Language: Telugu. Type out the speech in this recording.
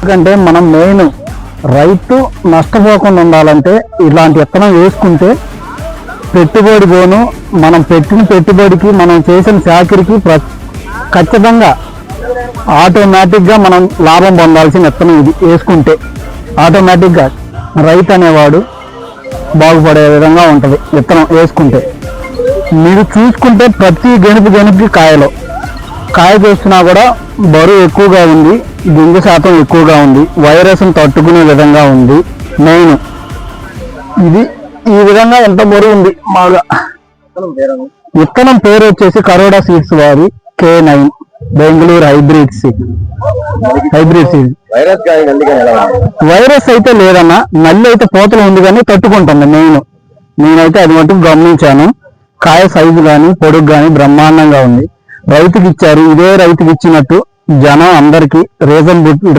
ఎందుకంటే మనం మెయిన్ రైతు నష్టపోకుండా ఉండాలంటే ఇలాంటి విత్తనం వేసుకుంటే పెట్టుబడి పోను, మనం పెట్టిన పెట్టుబడికి మనం చేసిన చాకరికి ఖచ్చితంగా ఆటోమేటిక్గా మనం లాభం పొందాల్సిన విత్తనం ఇది వేసుకుంటే ఆటోమేటిక్గా రైతు అనేవాడు బాగుపడే విధంగా ఉంటుంది విత్తనం వేసుకుంటే. మీరు చూసుకుంటే ప్రతి గెనుపు కాయ చూస్తున్నా కూడా బరువు ఎక్కువగా ఉంది, గింజ శాతం ఎక్కువగా ఉంది, వైరస్ను తట్టుకునే విధంగా ఉంది. మెయిన్ ఇది ఈ విధంగా ఎంత బరువు ఉంది. బాగా విత్తనం పేరు వచ్చేసి కరోడా సీడ్స్ వారి K9 Bengaluru hybrid seed. Virus అయితే లేదన్నా, నల్లి అయితే పోతలు ఉంది కానీ తట్టుకుంటుంది. నేనైతే అది మటుకు గమనించాను. కాయ సైజు కానీ పొడుగు కానీ బ్రహ్మాండంగా ఉంది. రైతుకి ఇచ్చారు, ఇదే రైతుకి ఇచ్చినట్టు జనం అందరికీ రీజనబుల్